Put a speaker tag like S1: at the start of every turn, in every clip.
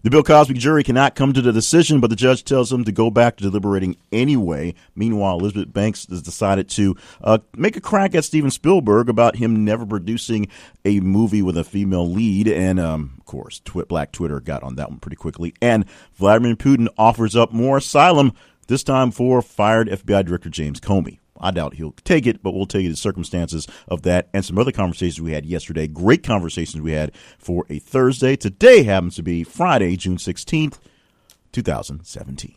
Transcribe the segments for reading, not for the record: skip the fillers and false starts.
S1: The Bill Cosby jury cannot come to the decision, but the judge tells them to go back to deliberating anyway. Meanwhile, Elizabeth Banks has decided to make a crack at Steven Spielberg about him never producing a movie with a female lead. And, of course, Black Twitter got on that one pretty quickly. And Vladimir Putin offers up more asylum, this time for fired FBI Director James Comey. I doubt he'll take it, but we'll tell you the circumstances of that and some other conversations we had yesterday. Great conversations we had for a Thursday. Today happens to be Friday, June 16th, 2017.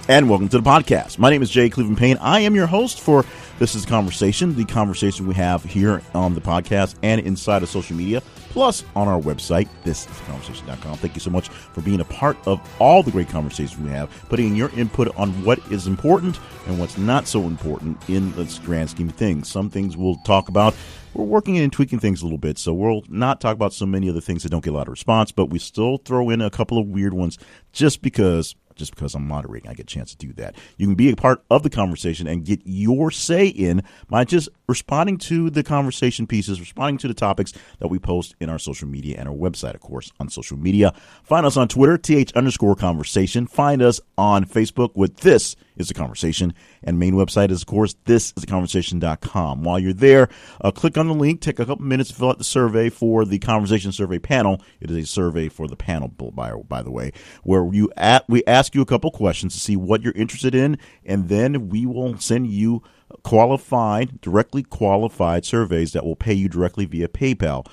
S1: And welcome to the podcast. My name is Jay Cleveland Payne. I am your host for This is Conversation, the conversation we have here on the podcast and inside of social media, plus on our website, thisisconversation.com. Thank you so much for being a part of all the great conversations we have, putting in your input on what is important and what's not so important in the grand scheme of things. Some things we'll talk about. We're working and tweaking things a little bit, so we'll not talk about so many of the things that don't get a lot of response, but we still throw in a couple of weird ones just because I'm moderating. I get a chance to do that. You can be a part of the conversation and get your say in by just responding to the conversation pieces, responding to the topics that we post in our social media and our website, of course, on social media. Find us on Twitter, @TH_conversation. Find us on Facebook with This is a Conversation. And main website is, of course, thisisconversation.com. While you're there, click on the link. Take a couple minutes to fill out the survey for the Conversation Survey panel. It is a survey for the panel, by the way, where we ask you a couple questions to see what you're interested in, and then we will send you directly qualified surveys that will pay you directly via PayPal.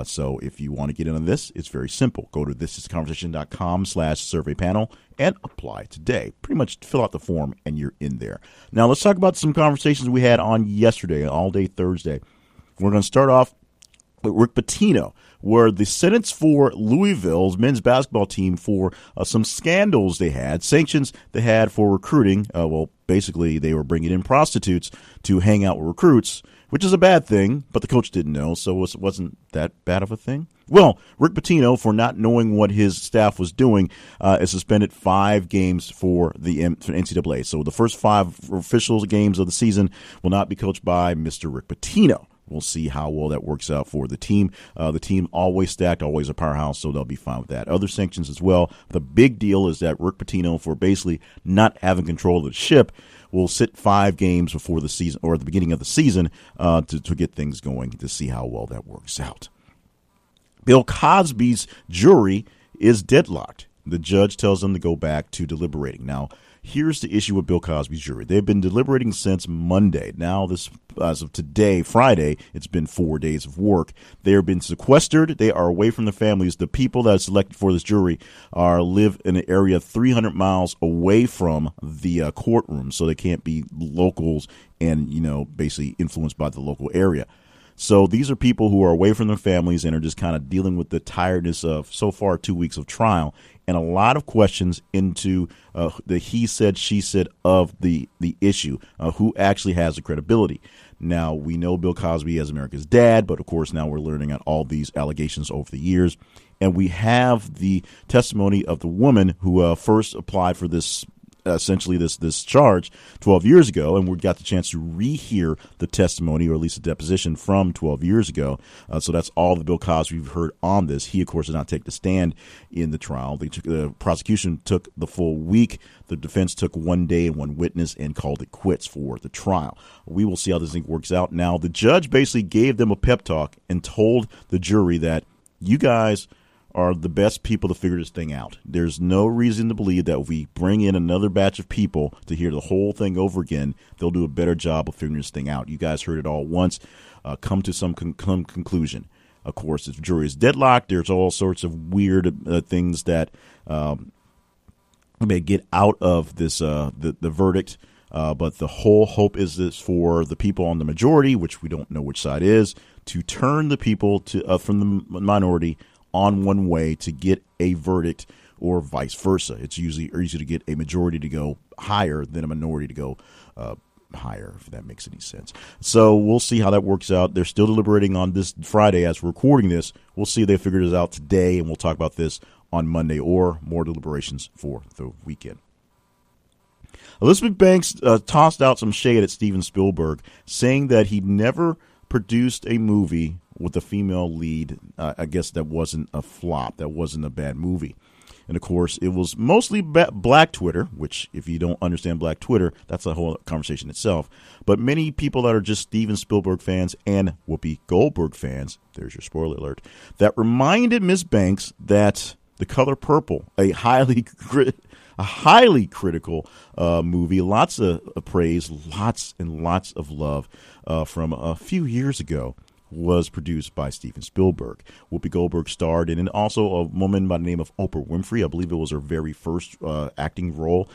S1: So if you want to get in on this, it's very simple. Go to thisisconversation.com/survey panel and apply today. Pretty much fill out the form and you're in there. Now let's talk about some conversations we had on yesterday, all day Thursday. We're going to start off with Rick Pitino, where the sentence for Louisville's men's basketball team for some scandals they had, sanctions they had for recruiting. Basically, they were bringing in prostitutes to hang out with recruits, which is a bad thing, but the coach didn't know, so it wasn't that bad of a thing. Well, Rick Pitino, for not knowing what his staff was doing, is suspended 5 games for the NCAA. So the first 5 official games of the season will not be coached by Mr. Rick Pitino. We'll see how well that works out for the team. The team always stacked, always a powerhouse, so they'll be fine with that. Other sanctions as well. The big deal is that Rick Pitino, for basically not having control of the ship, will sit 5 games before the season or at the beginning of the season to get things going, to see how well that works out. Bill Cosby's jury is deadlocked. The judge tells them to go back to deliberating. Now, here's the issue with Bill Cosby's jury. They've been deliberating since Monday. Now, as of today, Friday, it's been 4 days of work. They have been sequestered. They are away from their families. The people that are selected for this jury live in an area 300 miles away from the courtroom, so they can't be locals and, basically influenced by the local area. So these are people who are away from their families and are just kind of dealing with the tiredness of, so far, 2 weeks of trial, and a lot of questions into the he said, she said of the issue, who actually has the credibility. Now, we know Bill Cosby as America's dad, but of course now we're learning on all these allegations over the years. And we have the testimony of the woman who first applied for this essentially this charge 12 years ago, and we got the chance to rehear the testimony, or at least a deposition from 12 years ago. So that's all the Bill Cosby we've heard on this. He, of course, did not take the stand in the trial. The prosecution took the full week. The defense took 1 day and 1 witness and called it quits for the trial. We will see how this thing works out. Now, the judge basically gave them a pep talk and told the jury that you guys are the best people to figure this thing out. There's no reason to believe that if we bring in another batch of people to hear the whole thing over again, they'll do a better job of figuring this thing out. You guys heard it all once. Come to some conclusion. Of course, if the jury is deadlocked, there's all sorts of weird things that may get out of this the verdict. But the whole hope is this for the people on the majority, which we don't know which side is, to turn the people to from the minority on one way to get a verdict, or vice versa. It's usually easier to get a majority to go higher than a minority to go higher, if that makes any sense. So we'll see how that works out. They're still deliberating on this Friday as we're recording this. We'll see if they figure this out today, and we'll talk about this on Monday, or more deliberations for the weekend. Elizabeth Banks tossed out some shade at Steven Spielberg, saying that he never produced a movie with a female lead. I guess that wasn't a flop. That wasn't a bad movie. And, of course, it was mostly Black Twitter, which if you don't understand Black Twitter, that's a whole conversation itself. But many people that are just Steven Spielberg fans and Whoopi Goldberg fans, there's your spoiler alert, that reminded Ms. Banks that The Color Purple, a highly critical movie, lots of praise, lots and lots of love from a few years ago, was produced by Steven Spielberg. Whoopi Goldberg starred in, and also a woman by the name of Oprah Winfrey. I believe it was her very first acting role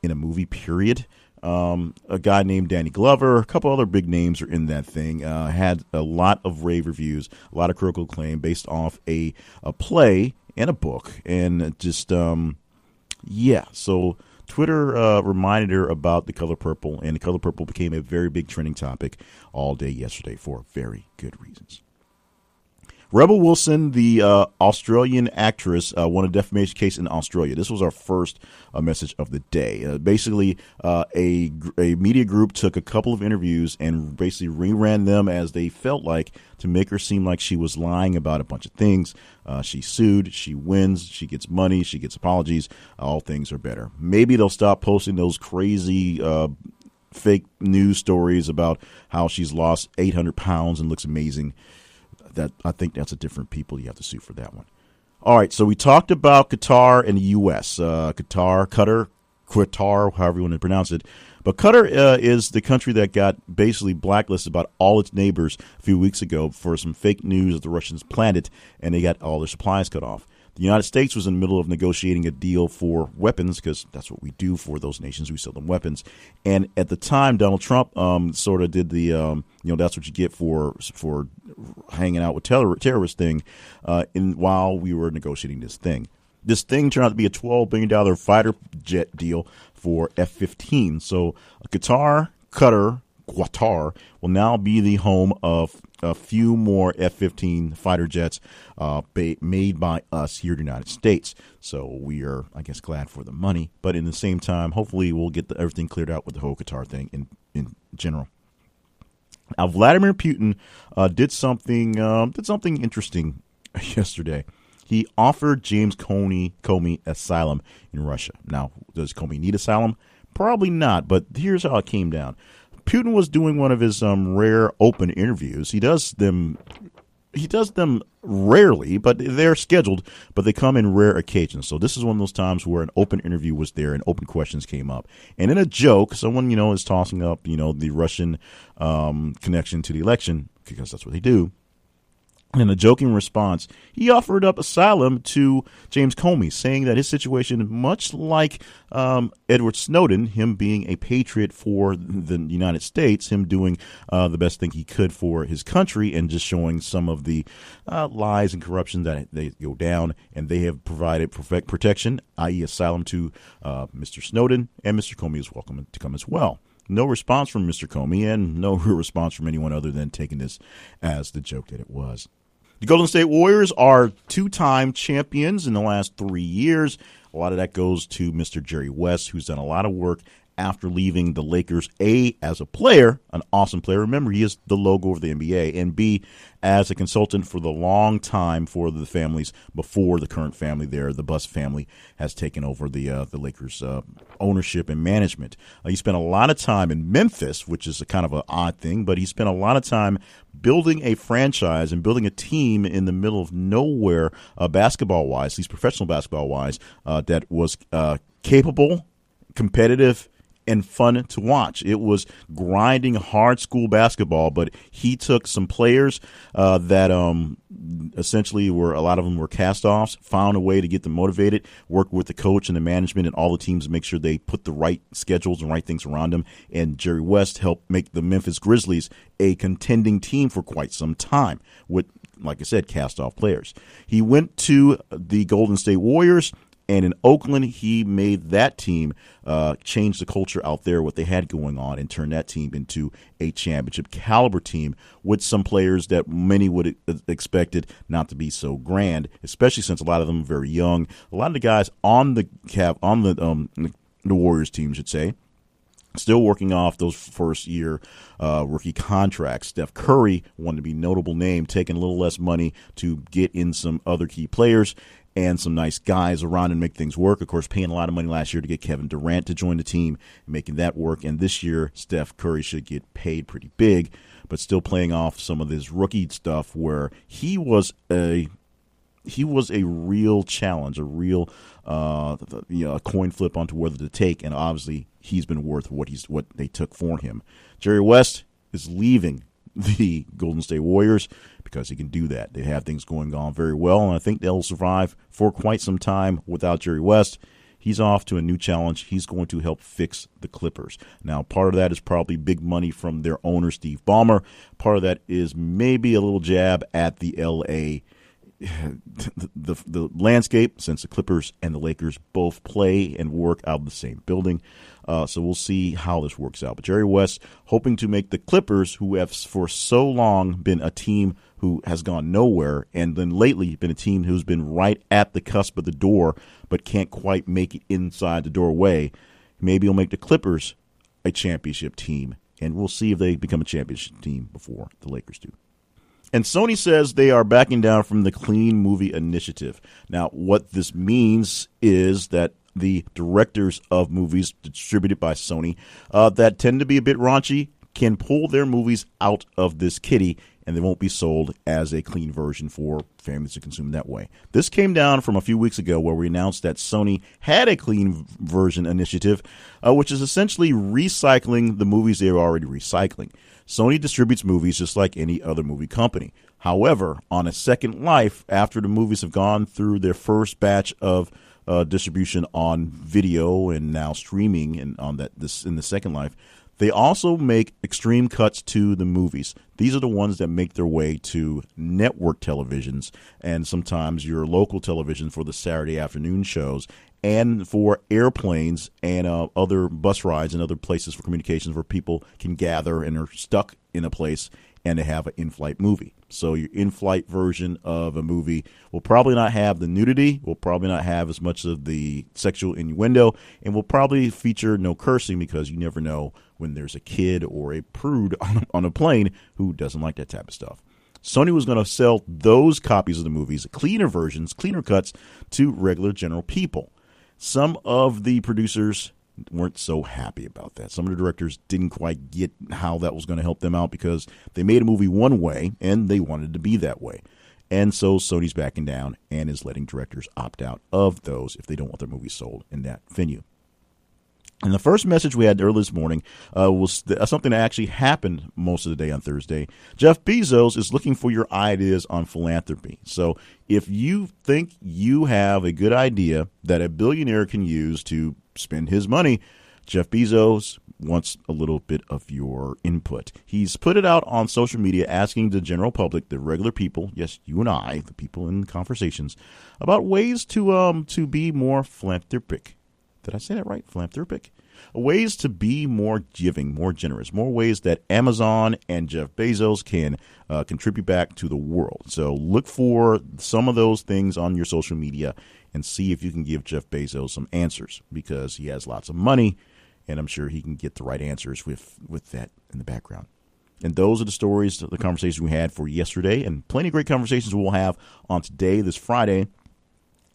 S1: in a movie, period. A guy named Danny Glover, a couple other big names are in that thing. Had a lot of rave reviews, a lot of critical acclaim based off a play and a book. And just, so Twitter reminded her about The Color Purple, and The Color Purple became a very big trending topic all day yesterday for very good reasons. Rebel Wilson, the Australian actress, won a defamation case in Australia. This was our first message of the day. Basically, a media group took a couple of interviews and basically reran them as they felt like to make her seem like she was lying about a bunch of things. She sued, she wins, she gets money, she gets apologies. All things are better. Maybe they'll stop posting those crazy fake news stories about how she's lost 800 pounds and looks amazing. That I think that's a different people you have to sue for that one. All right, so we talked about Qatar and the U.S. Qatar, however you want to pronounce it. But Qatar is the country that got basically blacklisted about all its neighbors a few weeks ago for some fake news that the Russians planted, and they got all their supplies cut off. The United States was in the middle of negotiating a deal for weapons, because that's what we do for those nations. We sell them weapons. And at the time, Donald Trump sort of did the, that's what you get for hanging out with terrorist thing while we were negotiating this thing. This thing turned out to be a $12 billion fighter jet deal for F-15. So Qatar will now be the home of a few more F-15 fighter jets made by us here in the United States. So we are, I guess, glad for the money. But in the same time, hopefully we'll get everything cleared out with the whole Qatar thing in general. Now, Vladimir Putin did something interesting yesterday. He offered James Comey asylum in Russia. Now, does Comey need asylum? Probably not, but here's how it came down. Putin was doing one of his rare open interviews. He does them rarely, but they're scheduled, but they come in rare occasions. So this is one of those times where an open interview was there and open questions came up. And in a joke, someone, is tossing up, the Russian connection to the election, because that's what they do. In a joking response, he offered up asylum to James Comey, saying that his situation, much like Edward Snowden, him being a patriot for the United States, him doing the best thing he could for his country, and just showing some of the lies and corruption that they go down, and they have provided protection, i.e. asylum to Mr. Snowden, and Mr. Comey is welcome to come as well. No response from Mr. Comey, and no real response from anyone other than taking this as the joke that it was. The Golden State Warriors are two-time champions in the last 3 years. A lot of that goes to Mr. Jerry West, who's done a lot of work after leaving the Lakers, A, as a player, an awesome player. Remember, he is the logo of the NBA, and B, as a consultant for the long time for the families before the current family there, the Buss family, has taken over the Lakers ownership and management. He spent a lot of time in Memphis, which is a kind of an odd thing, but he spent a lot of time building a franchise and building a team in the middle of nowhere basketball-wise, at least professional basketball-wise, that was capable, competitive, and fun to watch. It was grinding hard school basketball, but he took some players that essentially a lot of them were cast-offs, found a way to get them motivated, worked with the coach and the management and all the teams to make sure they put the right schedules and right things around them. And Jerry West helped make the Memphis Grizzlies a contending team for quite some time with, like I said, cast-off players. He went to the Golden State Warriors, and in Oakland, he made that team change the culture out there, what they had going on, and turn that team into a championship caliber team with some players that many would have expected not to be so grand, especially since a lot of them are very young. A lot of the guys on the the Warriors team should say, still working off those first-year rookie contracts. Steph Curry, wanted to be a notable name, taking a little less money to get in some other key players and some nice guys around and make things work. Of course, paying a lot of money last year to get Kevin Durant to join the team, making that work. And this year, Steph Curry should get paid pretty big, but still playing off some of this rookie stuff where he was a real challenge, a real a coin flip onto whether to take, and obviously he's been worth what they took for him. Jerry West is leaving the Golden State Warriors because he can do that. They have things going on very well, and I think they'll survive for quite some time without Jerry West. He's off to a new challenge. He's going to help fix the Clippers. Now, part of that is probably big money from their owner, Steve Ballmer. Part of that is maybe a little jab at the L.A. the landscape, since the Clippers and the Lakers both play and work out of the same building. So we'll see how this works out. But Jerry West hoping to make the Clippers, who have for so long been a team who has gone nowhere, and then lately been a team who's been right at the cusp of the door but can't quite make it inside the doorway. Maybe he'll make the Clippers a championship team, and we'll see if they become a championship team before the Lakers do. And Sony says they are backing down from the Clean Movie Initiative. Now, what this means is that the directors of movies distributed by Sony that tend to be a bit raunchy can pull their movies out of this kitty, and they won't be sold as a clean version for families to consume that way. This came down from a few weeks ago where we announced that Sony had a clean version initiative, which is essentially recycling the movies they were already recycling. Sony distributes movies just like any other movie company. However, on a second life, after the movies have gone through their first batch of distribution on video and now streaming, and on this in the second life, they also make extreme cuts to the movies. These are the ones that make their way to network televisions and sometimes your local television for the Saturday afternoon shows, and for airplanes and other bus rides and other places for communications where people can gather and are stuck in a place and they have an in-flight movie. So your in-flight version of a movie will probably not have the nudity, will probably not have as much of the sexual innuendo, and will probably feature no cursing, because you never know when there's a kid or a prude on a plane who doesn't like that type of stuff. Sony was going to sell those copies of the movies, cleaner versions, cleaner cuts, to regular general people. Some of the producers weren't so happy about that. Some of the directors didn't quite get how that was going to help them out, because they made a movie one way and they wanted it to be that way. And so Sony's backing down and is letting directors opt out of those if they don't want their movies sold in that venue. And the first message we had early this morning was something that actually happened most of the day on Thursday. Jeff Bezos is looking for your ideas on philanthropy. So if you think you have a good idea that a billionaire can use to spend his money, Jeff Bezos wants a little bit of your input. He's put it out on social media asking the general public, the regular people, yes, you and I, the people in conversations, about ways to be more philanthropic. Did I say that right? Philanthropic? Ways to be more giving, more generous, more ways that Amazon and Jeff Bezos can contribute back to the world. So look for some of those things on your social media and see if you can give Jeff Bezos some answers, because he has lots of money, and I'm sure he can get the right answers with that in the background. And those are the stories, the conversations we had for yesterday, and plenty of great conversations we'll have on today, this Friday,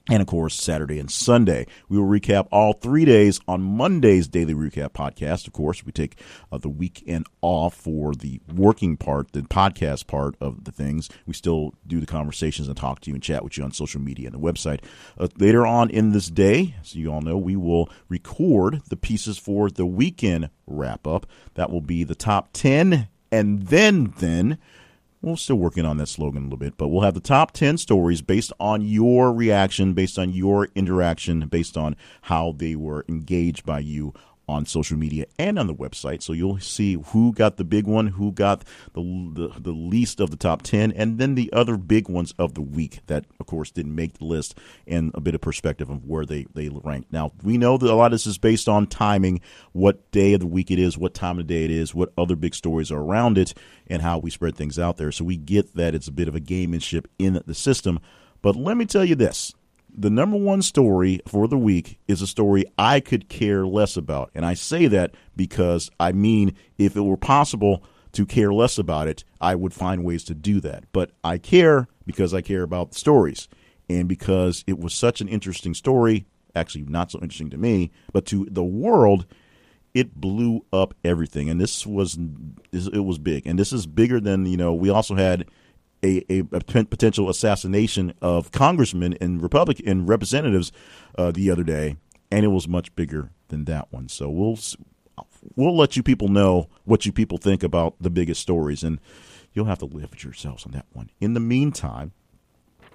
S1: and, of course, Saturday and Sunday. We will recap all 3 days on Monday's Daily Recap podcast. Of course, we take the weekend off for the working part, the podcast part of the things. We still do the conversations and talk to you and chat with you on social media and the website. Later on in this day, so you all know, we will record the pieces for the weekend wrap-up. That will be the top 10, and then we're still working on that slogan a little bit, but we'll have the top 10 stories based on your reaction, based on your interaction, based on how they were engaged by you on social media and on the website. So you'll see who got the big one, who got the least of the top 10, and then the other big ones of the week that, of course, didn't make the list, and a bit of perspective of where they rank. Now, we know that a lot of this is based on timing, what day of the week it is, what time of day it is, what other big stories are around it, and how we spread things out there. So we get that it's a bit of a gamemanship in the system. But let me tell you this. the number one story for the week is a story I could care less about. And I say that because I mean, if it were possible to care less about it, I would find ways to do that. But I care because I care about the stories, and because it was such an interesting story, actually not so interesting to me, but to the world, it blew up everything. And it was big. And this is bigger than, we also had a potential assassination of congressmen and Republican representatives the other day, and it was much bigger than that one. So we'll let you people know what you people think about the biggest stories, and you'll have to live with yourselves on that one. In the meantime,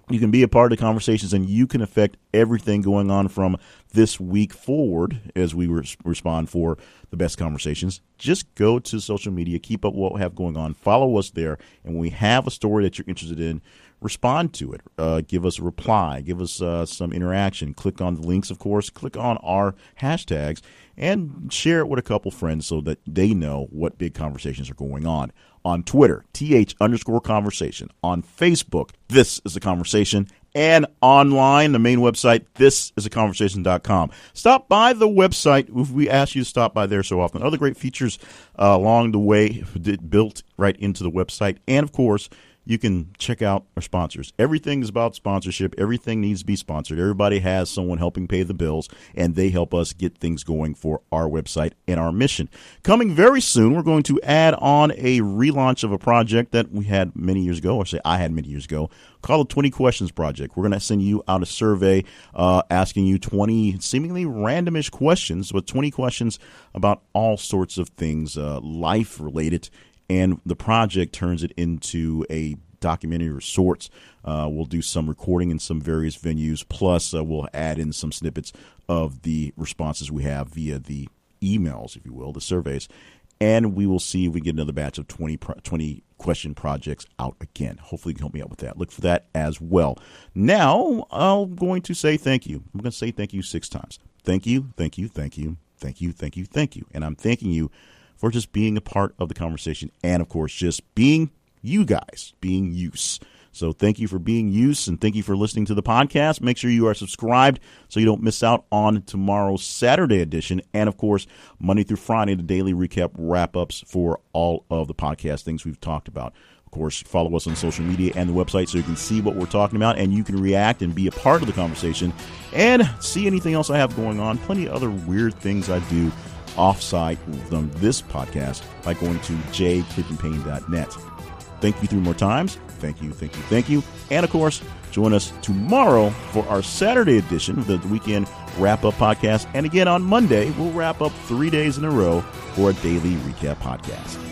S1: you can be a part of the conversations, and you can affect everything going on from this week forward as we respond for the best conversations. Just go to social media, keep up what we have going on, follow us there, and when we have a story that you're interested in, respond to it. Give us a reply, give us some interaction. Click on the links, of course, click on our hashtags, and share it with a couple friends so that they know what big conversations are going on. On Twitter, th_conversation. On Facebook, This is a Conversation. And online, the main website, thisisaconversation.com. Stop by the website. We ask you to stop by there so often. Other great features along the way built right into the website. And, of course, you can check out our sponsors. Everything is about sponsorship. Everything needs to be sponsored. Everybody has someone helping pay the bills, and they help us get things going for our website and our mission. Coming very soon, we're going to add on a relaunch of a project that we had many years ago, or say I had many years ago, called the 20 Questions Project. We're going to send you out a survey asking you 20 seemingly randomish questions, but 20 questions about all sorts of things life-related. And the project turns it into a documentary of sorts. We'll do some recording in some various venues. Plus, we'll add in some snippets of the responses we have via the emails, if you will, the surveys. And we will see if we get another batch of 20 question projects out again. Hopefully you can help me out with that. Look for that as well. Now, I'm going to say thank you. I'm going to say thank you 6 times. Thank you, thank you, thank you, thank you, thank you, thank you. And I'm thanking you for just being a part of the conversation and, of course, just being you guys, being use. So thank you for being use, and thank you for listening to the podcast. Make sure you are subscribed so you don't miss out on tomorrow's Saturday edition. And, of course, Monday through Friday, the daily recap wrap-ups for all of the podcast things we've talked about. Of course, follow us on social media and the website so you can see what we're talking about, and you can react and be a part of the conversation and see anything else I have going on. Plenty of other weird things I do offsite from this podcast by going to jcliffandpayne.net. Thank you 3 more times. Thank you, thank you, thank you. And, of course, join us tomorrow for our Saturday edition of the Weekend Wrap-Up Podcast. And again, on Monday, we'll wrap up 3 days in a row for a daily recap podcast.